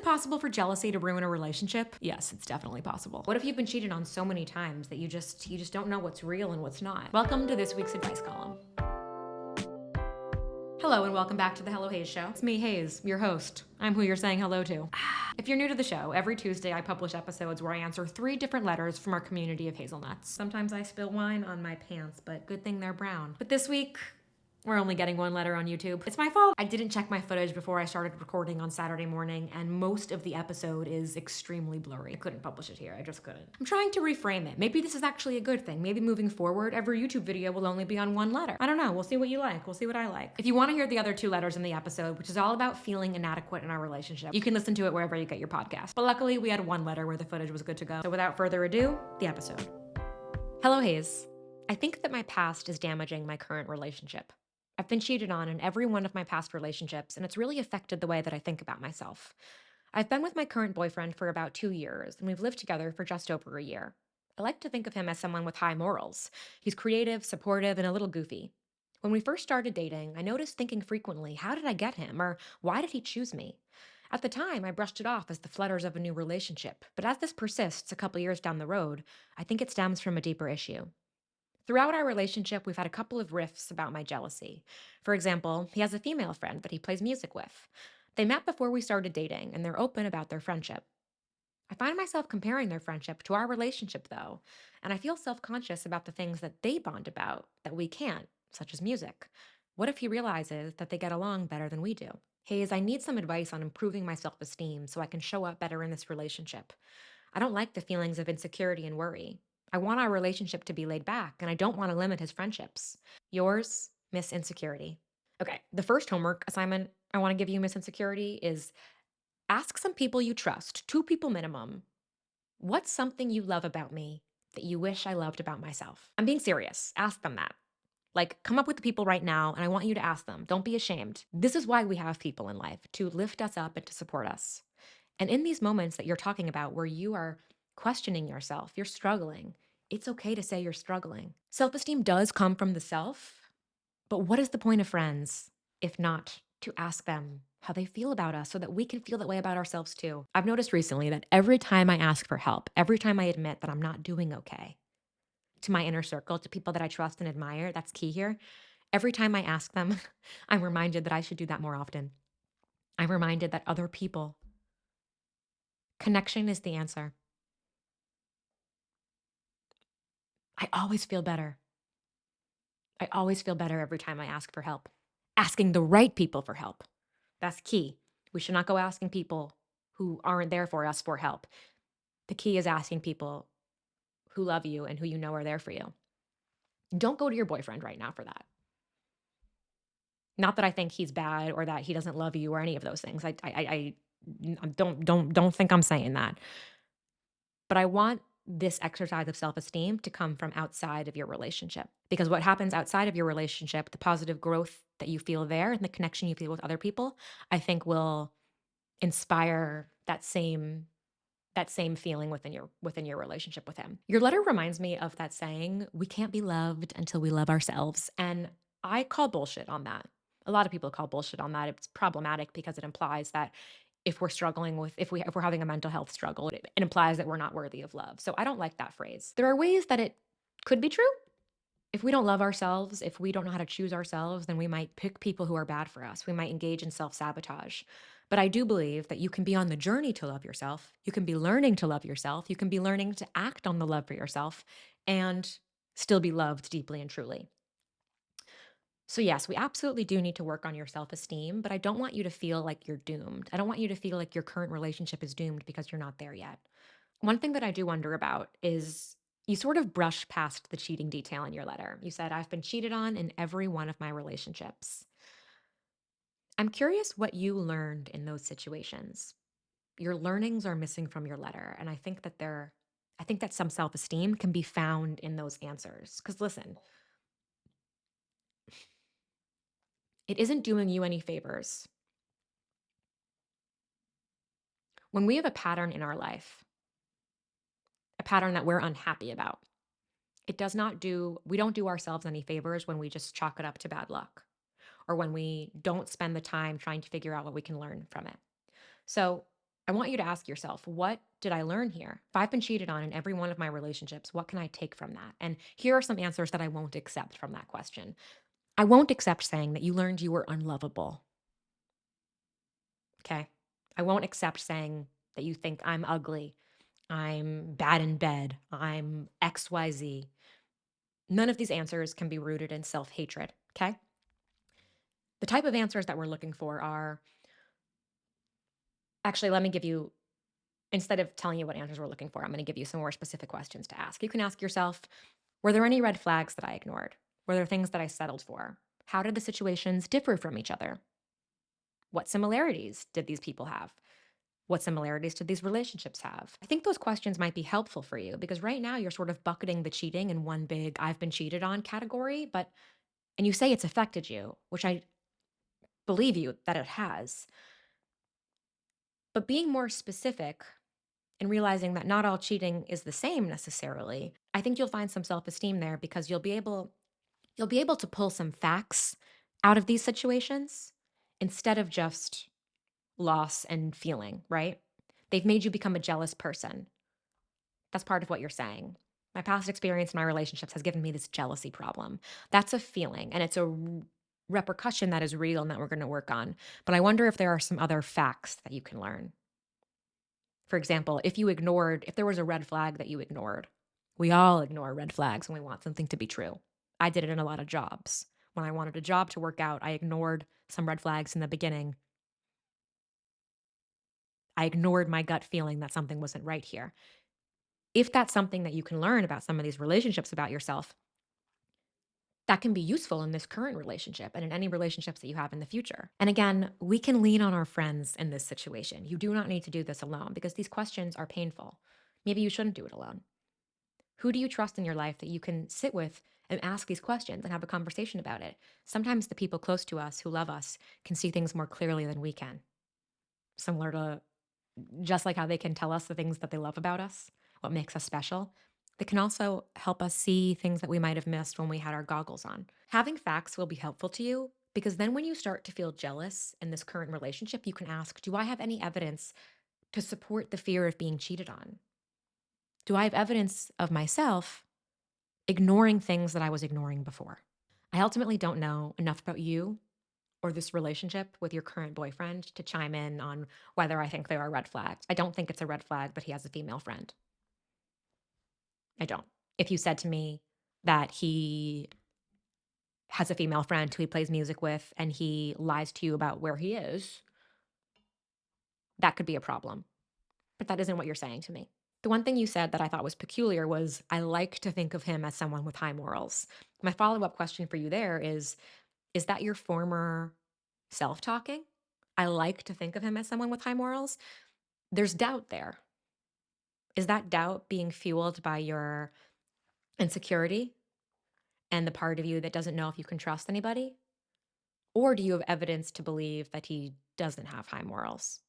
possible for jealousy to ruin a relationship? Yes, it's definitely possible. What if you've been cheated on so many times that you just don't know what's real and what's not? Welcome to this week's advice column. Hello and welcome back to the Hello Hayes Show. It's me, Hayes, your host. I'm who you're saying hello to. If you're new to the show, every Tuesday I publish episodes where I answer 3 different letters from our community of hazelnuts. Sometimes I spill wine on my pants, but good thing they're brown. But this week, we're only getting 1 letter on YouTube. It's my fault. I didn't check my footage before I started recording on Saturday morning, and most of the episode is extremely blurry. I couldn't publish it here, I just couldn't. I'm trying to reframe it. Maybe this is actually a good thing. Maybe moving forward, every YouTube video will only be on 1 letter. I don't know, we'll see what you like, we'll see what I like. If you wanna hear the other 2 letters in the episode, which is all about feeling inadequate in our relationship, you can listen to it wherever you get your podcast. But luckily, we had 1 letter where the footage was good to go. So without further ado, the episode. Hello, Hayes. I think that my past is damaging my current relationship. I've been cheated on in every one of my past relationships, and it's really affected the way that I think about myself. I've been with my current boyfriend for about 2 years, and we've lived together for just over a year. I like to think of him as someone with high morals. He's creative, supportive, and a little goofy. When we first started dating, I noticed thinking frequently, how did I get him? Or why did he choose me? At the time, I brushed it off as the flutters of a new relationship, but as this persists a couple years down the road, I think it stems from a deeper issue. Throughout our relationship, we've had a couple of riffs about my jealousy. For example, he has a female friend that he plays music with. They met before we started dating, and they're open about their friendship. I find myself comparing their friendship to our relationship, though, and I feel self conscious about the things that they bond about that we can't, such as music. What if he realizes that they get along better than we do? Hayes, I need some advice on improving my self esteem so I can show up better in this relationship. I don't like the feelings of insecurity and worry. I want our relationship to be laid back, and I don't want to limit his friendships. Yours, Miss Insecurity. Okay, the first homework assignment I want to give you, Miss Insecurity, is ask some people you trust, 2 people minimum. What's something you love about me that you wish I loved about myself? I'm being serious. Ask them that. Like, come up with the people right now, and I want you to ask them. Don't be ashamed. This is why we have people in life, to lift us up and to support us. And in these moments that you're talking about where you are questioning yourself, you're struggling, it's okay to say you're struggling. Self esteem does come from the self, but what is the point of friends if not to ask them how they feel about us so that we can feel that way about ourselves too? I've noticed recently that every time I ask for help, every time I admit that I'm not doing okay to my inner circle, to people that I trust and admire, that's key here. Every time I ask them, I'm reminded that I should do that more often. I'm reminded that other people, connection is the answer. I always feel better. I always feel better every time I ask for help. Asking the right people for help. That's key. We should not go asking people who aren't there for us for help. The key is asking people who love you and who you know are there for you. Don't go to your boyfriend right now for that. Not that I think he's bad or that he doesn't love you or any of those things. I don't think I'm saying that. But I want this exercise of self-esteem to come from outside of your relationship. Because what happens outside of your relationship, the positive growth that you feel there and the connection you feel with other people, I think will inspire that same feeling within your relationship with him. Your letter reminds me of that saying, we can't be loved until we love ourselves. And I call bullshit on that. A lot of people call bullshit on that. It's problematic because it implies that if we're struggling with if we're having a mental health struggle, it implies that we're not worthy of love. So I don't like that phrase. There are ways that it could be true. If we don't love ourselves, if we don't know how to choose ourselves, then we might pick people who are bad for us. We might engage in self-sabotage. But I do believe that you can be on the journey to love yourself. You can be learning to love yourself. You can be learning to act on the love for yourself and still be loved deeply and truly. So, yes, we absolutely do need to work on your self esteem, but I don't want you to feel like you're doomed. I don't want you to feel like your current relationship is doomed because you're not there yet. One thing that I do wonder about is you sort of brush past the cheating detail in your letter. You said, I've been cheated on in every one of my relationships. I'm curious what you learned in those situations. Your learnings are missing from your letter, and I think that some self-esteem can be found in those answers. Because listen, it isn't doing you any favors. When we have a pattern in our life, a pattern that we're unhappy about, we don't do ourselves any favors when we just chalk it up to bad luck or when we don't spend the time trying to figure out what we can learn from it. So I want you to ask yourself, what did I learn here? If I've been cheated on in every one of my relationships, what can I take from that? And here are some answers that I won't accept from that question. I won't accept saying that you learned you were unlovable. Okay. I won't accept saying that you think I'm ugly, I'm bad in bed, I'm XYZ. None of these answers can be rooted in self hatred. Okay. The type of answers that we're looking for are actually, let me give you, instead of telling you what answers we're looking for, I'm going to give you some more specific questions to ask. You can ask yourself, were there any red flags that I ignored? Were there things that I settled for? How did the situations differ from each other? What similarities did these people have? What similarities did these relationships have? I think those questions might be helpful for you because right now you're sort of bucketing the cheating in one big I've been cheated on category, and you say it's affected you, which I believe you that it has. But being more specific and realizing that not all cheating is the same necessarily, I think you'll find some self-esteem there because you'll be able to pull some facts out of these situations instead of just loss and feeling, right? They've made you become a jealous person. That's part of what you're saying. My past experience in my relationships has given me this jealousy problem. That's a feeling, and it's a repercussion that is real and that we're going to work on. But I wonder if there are some other facts that you can learn. For example, if there was a red flag that you ignored, we all ignore red flags when we want something to be true. I did it in a lot of jobs. When I wanted a job to work out, I ignored some red flags in the beginning. I ignored my gut feeling that something wasn't right here. If that's something that you can learn about some of these relationships about yourself, that can be useful in this current relationship and in any relationships that you have in the future. And again, we can lean on our friends in this situation. You do not need to do this alone because these questions are painful. Maybe you shouldn't do it alone. Who do you trust in your life that you can sit with and ask these questions and have a conversation about it? Sometimes the people close to us who love us can see things more clearly than we can. Similar to just like how they can tell us the things that they love about us, what makes us special. They can also help us see things that we might have missed when we had our goggles on. Having facts will be helpful to you because then when you start to feel jealous in this current relationship, you can ask, do I have any evidence to support the fear of being cheated on? Do I have evidence of myself ignoring things that I was ignoring before? I ultimately don't know enough about you or this relationship with your current boyfriend to chime in on whether I think there are red flags. I don't think it's a red flag that he has a female friend. I don't. If you said to me that he has a female friend who he plays music with and he lies to you about where he is, that could be a problem. But that isn't what you're saying to me. The one thing you said that I thought was peculiar was, I like to think of him as someone with high morals. My follow up question for you there is that your former self talking? I like to think of him as someone with high morals. There's doubt there. Is that doubt being fueled by your insecurity and the part of you that doesn't know if you can trust anybody? Or do you have evidence to believe that he doesn't have high morals?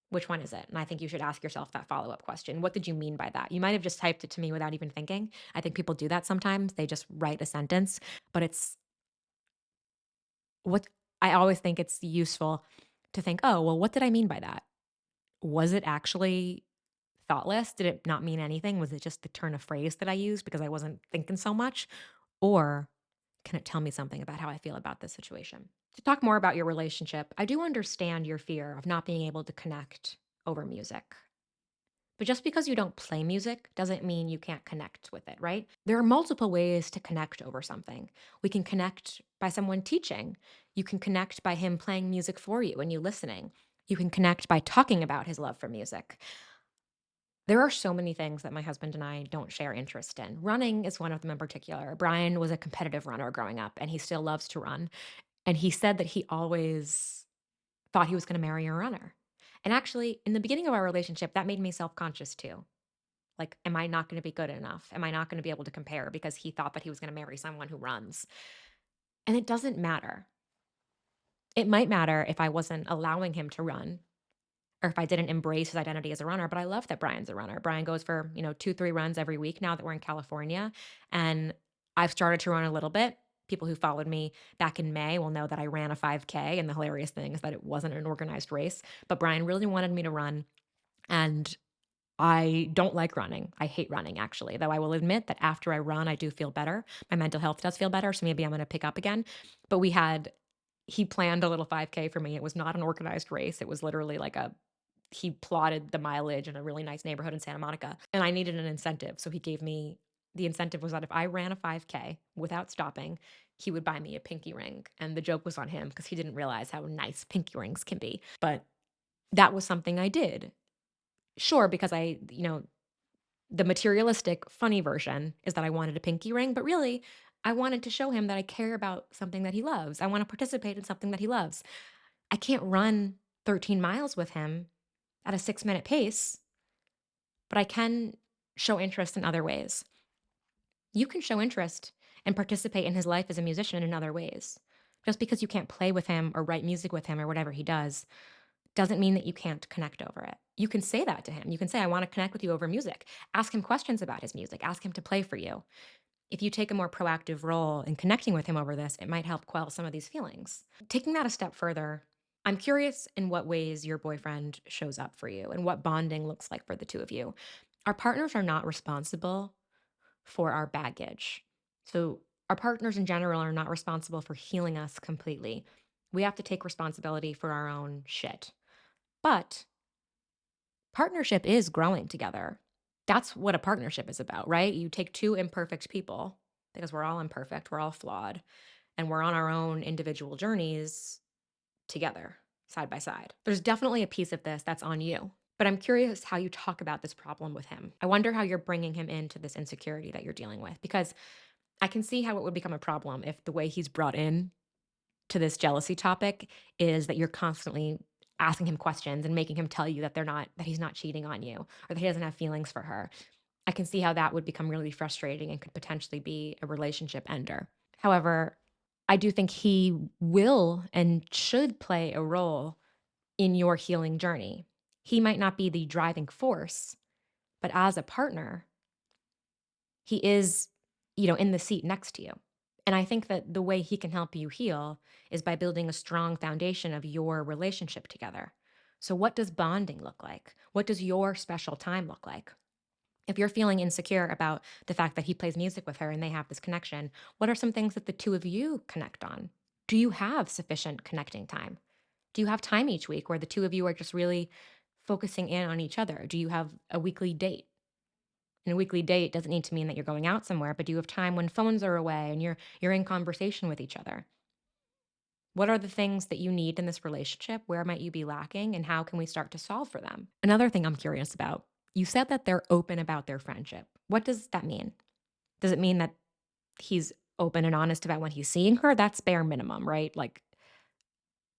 Which one is it? And I think you should ask yourself that follow up question. What did you mean by that? You might have just typed it to me without even thinking. I think people do that sometimes. They just write a sentence, but it's what I always think it's useful to think, oh, well, what did I mean by that? Was it actually thoughtless? Did it not mean anything? Was it just the turn of phrase that I used because I wasn't thinking so much? Or can it tell me something about how I feel about this situation? To talk more about your relationship, I do understand your fear of not being able to connect over music. But just because you don't play music doesn't mean you can't connect with it, right? There are multiple ways to connect over something. We can connect by someone teaching. You can connect by him playing music for you and you listening. You can connect by talking about his love for music. There are so many things that my husband and I don't share interest in. Running is one of them in particular. Brian was a competitive runner growing up, and he still loves to run. And he said that he always thought he was going to marry a runner. And actually, in the beginning of our relationship, that made me self conscious too. Like, am I not going to be good enough? Am I not going to be able to compare because he thought that he was going to marry someone who runs? And it doesn't matter. It might matter if I wasn't allowing him to run or if I didn't embrace his identity as a runner, but I love that Brian's a runner. Brian goes for, 2, 3 runs every week now that we're in California. And I've started to run a little bit People who followed me back in May will know that I ran a 5K, and the hilarious thing is that it wasn't an organized race, but Brian really wanted me to run, and I don't like running. I hate running, actually, though I will admit that after I run, I do feel better. My mental health does feel better, so maybe I'm going to pick up again. But he planned a little 5K for me. It was not an organized race. It was literally like he plotted the mileage in a really nice neighborhood in Santa Monica, and I needed an incentive. So he gave me, the incentive was that if I ran a 5K without stopping, he would buy me a pinky ring. And the joke was on him because he didn't realize how nice pinky rings can be. But that was something I did. Sure, because the materialistic, funny version is that I wanted a pinky ring, but really, I wanted to show him that I care about something that he loves. I want to participate in something that he loves. I can't run 13 miles with him at a 6-minute pace, but I can show interest in other ways. You can show interest and participate in his life as a musician in other ways. Just because you can't play with him or write music with him or whatever he does doesn't mean that you can't connect over it. You can say that to him. You can say, I want to connect with you over music. Ask him questions about his music. Ask him to play for you. If you take a more proactive role in connecting with him over this, it might help quell some of these feelings. Taking that a step further, I'm curious in what ways your boyfriend shows up for you and what bonding looks like for the two of you. Our partners are not responsible for our baggage. So our partners in general are not responsible for healing us completely. We have to take responsibility for our own shit. But partnership is growing together. That's what a partnership is about, right? You take two imperfect people, because we're all imperfect, we're all flawed, and we're on our own individual journeys together, side by side. There's definitely a piece of this that's on you, but I'm curious how you talk about this problem with him. I wonder how you're bringing him into this insecurity that you're dealing with, because I can see how it would become a problem if the way he's brought in to this jealousy topic is that you're constantly asking him questions and making him tell you that he's not cheating on you or that he doesn't have feelings for her. I can see how that would become really frustrating and could potentially be a relationship ender. However, I do think he will and should play a role in your healing journey. He might not be the driving force, but as a partner, he is, in the seat next to you. And I think that the way he can help you heal is by building a strong foundation of your relationship together. So, what does bonding look like? What does your special time look like? If you're feeling insecure about the fact that he plays music with her and they have this connection, what are some things that the two of you connect on? Do you have sufficient connecting time? Do you have time each week where the two of you are just really focusing in on each other? Do you have a weekly date? And a weekly date doesn't need to mean that you're going out somewhere, but do you have time when phones are away and you're in conversation with each other? What are the things that you need in this relationship? Where might you be lacking? And how can we start to solve for them? Another thing I'm curious about, you said that they're open about their friendship. What does that mean? Does it mean that he's open and honest about when he's seeing her? That's bare minimum, right? Like,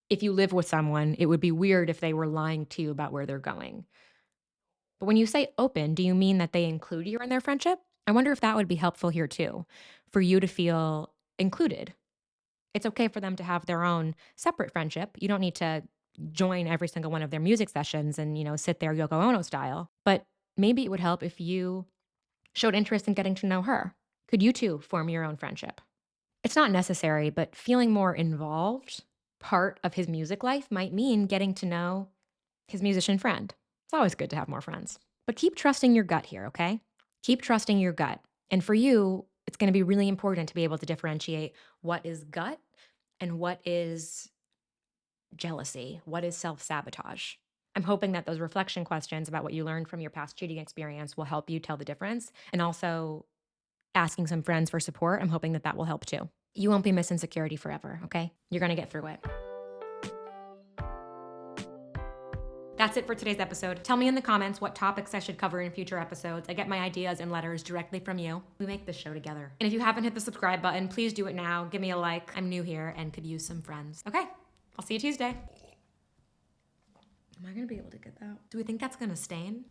if you live with someone, it would be weird if they were lying to you about where they're going. But when you say open, do you mean that they include you in their friendship? I wonder if that would be helpful here too, for you to feel included. It's okay for them to have their own separate friendship. You don't need to join every single one of their music sessions and, sit there Yoko Ono style. But maybe it would help if you showed interest in getting to know her. Could you two form your own friendship? It's not necessary, but feeling more involved, part of his music life, might mean getting to know his musician friend. It's always good to have more friends. But keep trusting your gut here, okay? Keep trusting your gut. And for you, it's going to be really important to be able to differentiate what is gut and what is jealousy, what is self-sabotage. I'm hoping that those reflection questions about what you learned from your past cheating experience will help you tell the difference. And also asking some friends for support, I'm hoping that will help too. You won't be Miss Insecurity forever, okay? You're going to get through it. That's it for today's episode. Tell me in the comments what topics I should cover in future episodes. I get my ideas and letters directly from you. We make this show together. And if you haven't hit the subscribe button, please do it now. Give me a like. I'm new here and could use some friends. Okay, I'll see you Tuesday. Am I gonna be able to get that? Do we think that's gonna stain?